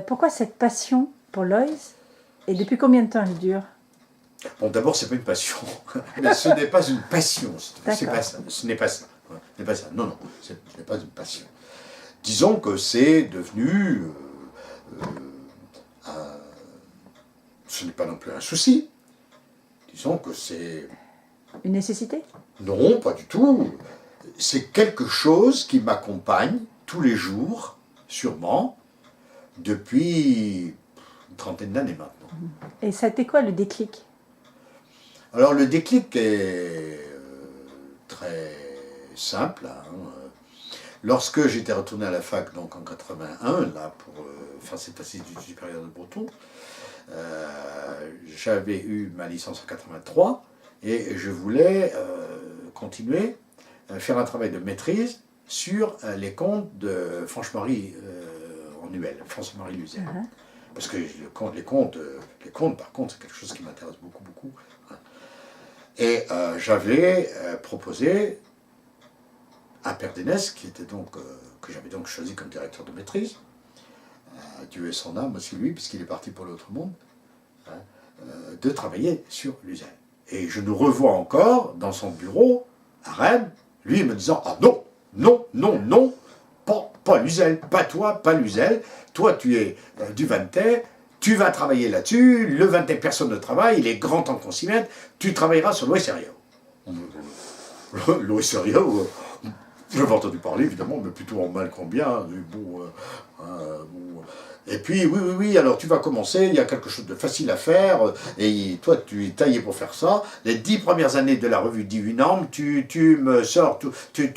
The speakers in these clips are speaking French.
Pourquoi cette passion pour Loïs et depuis combien de temps elle dure? Bon, d'abord, c'est pas une passion. Mais ce n'est pas une passion. C'est pas ça. Ce n'est pas ça. Ce n'est pas ça. Non, non, ce n'est pas une passion. Disons que c'est devenu... ce n'est pas non plus un souci. Disons que c'est... Une nécessité? Non, pas du tout. C'est quelque chose qui m'accompagne tous les jours, sûrement, depuis une trentaine d'années maintenant. Et ça a été quoi le déclic? Alors le déclic est très simple. Lorsque j'étais retourné à la fac, donc en 81, là, pour faire cette assise du supérieur de Breton, j'avais eu ma licence en 83 et je voulais continuer à faire un travail de maîtrise sur les comptes de Franche-Marie en Nuel, Franche-Marie Luzerne. Parce que les comptes, par contre, c'est quelque chose qui m'intéresse beaucoup, beaucoup. Et j'avais proposé à Perdenès, qui était donc, que j'avais donc choisi comme directeur de maîtrise, Dieu ait son âme aussi lui, puisqu'il est parti pour l'autre monde, de travailler sur Luzerne. Et je nous revois encore dans son bureau à Rennes, lui me disant « Ah non, non, non, non, pas Luzel, pas toi, pas Luzel, toi tu es du Vantais, tu vas travailler là-dessus, le Vantais personne ne travaille, il est grand temps qu'on s'y mette, tu travailleras sur l'Ouest-Sérieux. » L'Ouest-Sérieux, j'avais entendu parler évidemment, mais plutôt en mal qu'en bien. Et puis, oui, alors tu vas commencer, il y a quelque chose de facile à faire, et toi tu es taillé pour faire ça. Les 10 premières années de la revue 18 normes, tu me sors, tu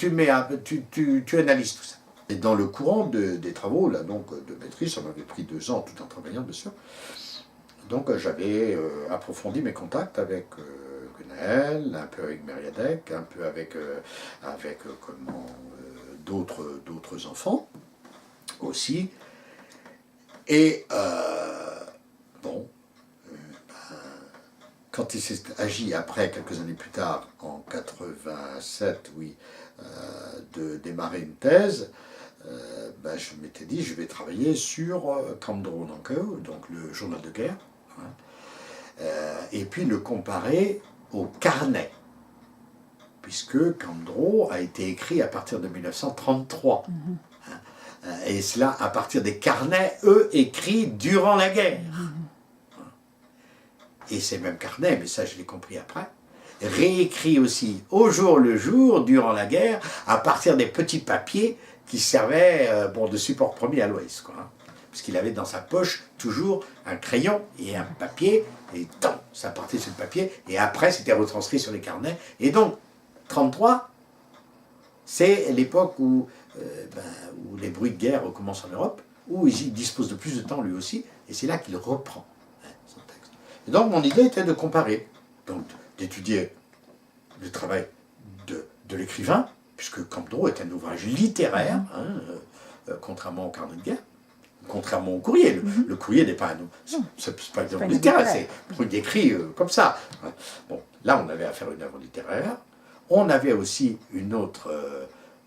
analyses tout ça. Et dans le courant des travaux là, donc, de maîtrise, ça m'avait pris 2 ans tout en travaillant bien sûr. Donc j'avais approfondi mes contacts avec Guenel, un peu avec Mériadec, un peu avec, d'autres enfants aussi. Et quand il s'est agi après, quelques années plus tard, en 87, de démarrer une thèse, je m'étais dit, je vais travailler sur Kandro Nankeo, donc le journal de guerre, et puis le comparer au carnet, puisque Kandro a été écrit à partir de 1933. Et cela à partir des carnets, eux, écrits durant la guerre. Et ces mêmes carnets, mais ça je l'ai compris après, réécrits aussi au jour le jour, durant la guerre, à partir des petits papiers qui servaient de support premier à l'Ouest. Parce qu'il avait dans sa poche toujours un crayon et un papier, et ça partait sur le papier, et après c'était retranscrit sur les carnets. Et donc, 1933, c'est l'époque où les bruits de guerre recommencent en Europe, où il dispose de plus de temps lui aussi, et c'est là qu'il reprend son texte. Et donc mon idée était de comparer, donc d'étudier le travail de l'écrivain, puisque Kandro est un ouvrage littéraire, contrairement au carnet de guerre, contrairement au courrier. Le courrier n'est pas c'est pas une œuvre littéraire, c'est un truc écrit comme ça. Bon, là on avait affaire à une œuvre littéraire, on avait aussi une autre...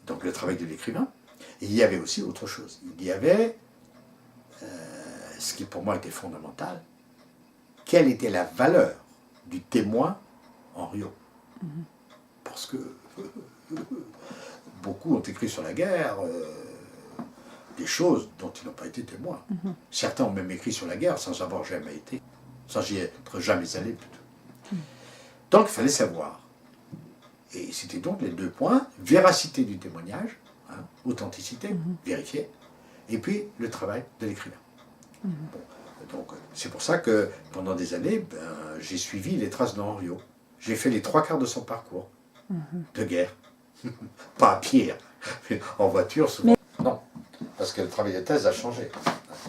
donc le travail de l'écrivain, et il y avait aussi autre chose. Il y avait, ce qui pour moi était fondamental, quelle était la valeur du témoin en Rio. Parce que beaucoup ont écrit sur la guerre des choses dont ils n'ont pas été témoins. Certains ont même écrit sur la guerre sans avoir jamais été, sans y être jamais allé plutôt. Donc il fallait savoir. Et c'était donc les 2 points, véracité du témoignage, authenticité, vérifier, et puis le travail de l'écrivain. Donc c'est pour ça que pendant des années, j'ai suivi les traces de Henriot. J'ai fait les 3 quarts de son parcours de guerre. Pas à pied, mais en voiture souvent. Non, parce que le travail de thèse a changé.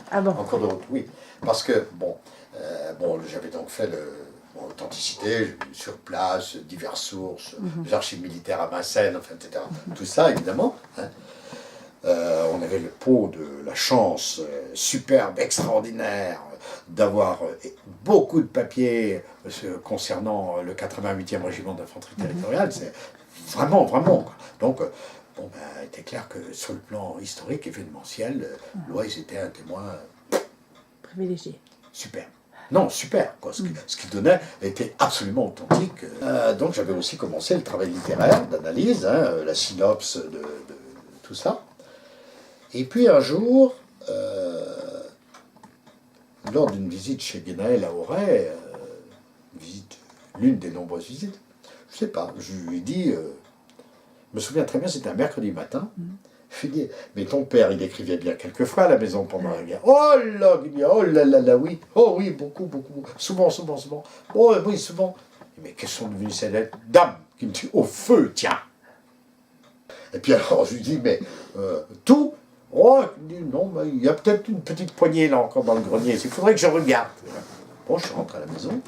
Ah bon? En cours de route, oui. Parce que, j'avais donc fait l'authenticité, sur place, diverses sources, les archives militaires à Vincennes, enfin, etc. Tout ça, évidemment. On avait le pot de la chance superbe, extraordinaire, d'avoir beaucoup de papiers concernant le 88e régiment d'infanterie territoriale. C'est vraiment, vraiment. Donc, il était clair que sur le plan historique, événementiel, l'Ouest était un témoin privilégié. Super. Non, super. Quoi. Ce qu'il donnait était absolument authentique. Donc j'avais aussi commencé le travail littéraire, d'analyse, la synopse de tout ça. Et puis un jour, lors d'une visite chez Guénaël à Auray, l'une des nombreuses visites, je sais pas, je lui ai dit, je me souviens très bien, c'était un mercredi matin, je lui ai dit, mais ton père, il écrivait bien quelquefois à la maison pendant la guerre. Oh là là là, oui, oh oui, beaucoup, beaucoup, souvent. Oh oui, souvent. Mais quelles sont devenues ces lettres? Dame, qui me dit, au feu, tiens. Et puis alors, je lui dis, mais tout? Oh, il dit, non, mais il y a peut-être une petite poignée là encore dans le grenier, il faudrait que je regarde. Bon, je suis rentré à la maison.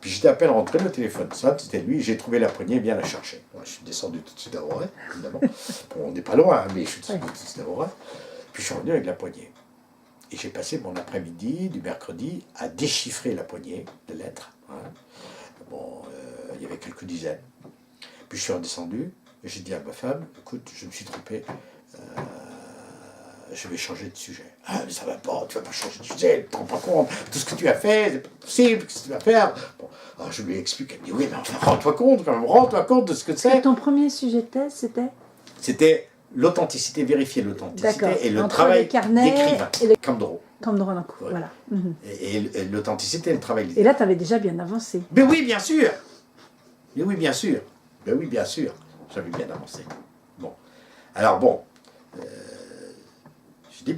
Puis j'étais à peine rentré, le téléphone sonne, c'était lui, j'ai trouvé la poignée, viens la chercher. Moi, je suis descendu tout de suite à Auray, évidemment. Bon, on n'est pas loin, mais je suis descendu tout de suite à Auray. Puis je suis revenu avec la poignée. Et j'ai passé mon après-midi du mercredi à déchiffrer la poignée de lettres. Bon, il y avait quelques dizaines. Puis je suis redescendu, et j'ai dit à ma femme, écoute, je me suis trompé, je vais changer de sujet. Ah, mais ça va pas, tu vas pas changer de sujet, tu te rends pas compte, tout ce que tu as fait, c'est pas possible, qu'est-ce que tu vas faire? Bon, alors je lui explique, elle me dit, oui, mais enfin, rends-toi compte, quand même, rends-toi compte de ce que c'est. Ton premier sujet de thèse, c'était? C'était l'authenticité, vérifier l'authenticité et le entre travail les carnets d'écrivain, et les... Camdro. Camdro, Ouais. voilà. Et l'authenticité et le travail Et là, tu avais déjà bien avancé. Mais oui, bien sûr. Mais oui, bien sûr. Mais oui, bien sûr. J'avais bien avancé. Bon. Alors bon, j'ai dit,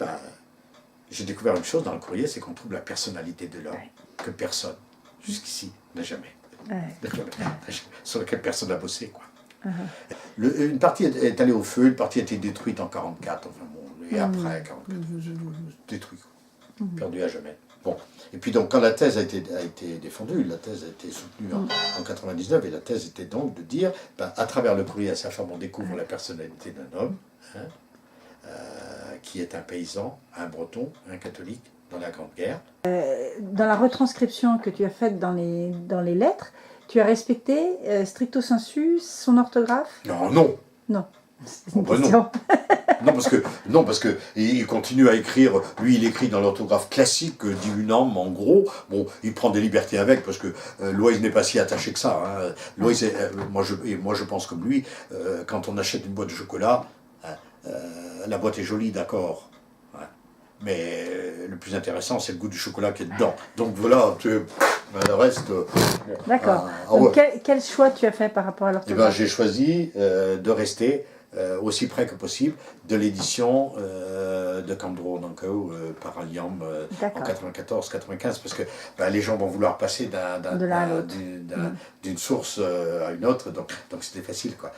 j'ai découvert une chose dans le courrier, c'est qu'on trouve la personnalité de l'homme que personne, jusqu'ici, n'a jamais. Sur laquelle personne n'a bossé, quoi. Une partie est allée au feu, une partie a été détruite en 1944, enfin bon, et après, 1944, détruite, perdu à jamais. Bon, et puis donc quand la thèse a été défendue, la thèse a été soutenue en 1999, et la thèse était donc de dire, à travers le courrier à sa femme, on découvre la personnalité d'un homme, qui est un paysan, un breton, un catholique, dans la Grande Guerre. Dans la retranscription que tu as faite dans les lettres, tu as respecté stricto sensu son orthographe? Non. Non. C'est une Oh, question. Non, parce que il continue à écrire, lui il écrit dans l'orthographe classique d'Unam, en gros. Bon, il prend des libertés avec, parce que Loïs n'est pas si attaché que ça. Hein. Loïs, moi je pense comme lui, quand on achète une boîte de chocolat, la boîte est jolie, d'accord. Mais le plus intéressant, c'est le goût du chocolat qui est dedans. Donc voilà, le reste... D'accord. Donc quel choix tu as fait par rapport à l'orthographe? J'ai choisi de rester aussi près que possible de l'édition de Camdro Nankao par Alliam en 94-95, parce que les gens vont vouloir passer d'une source à une autre, donc c'était facile, quoi.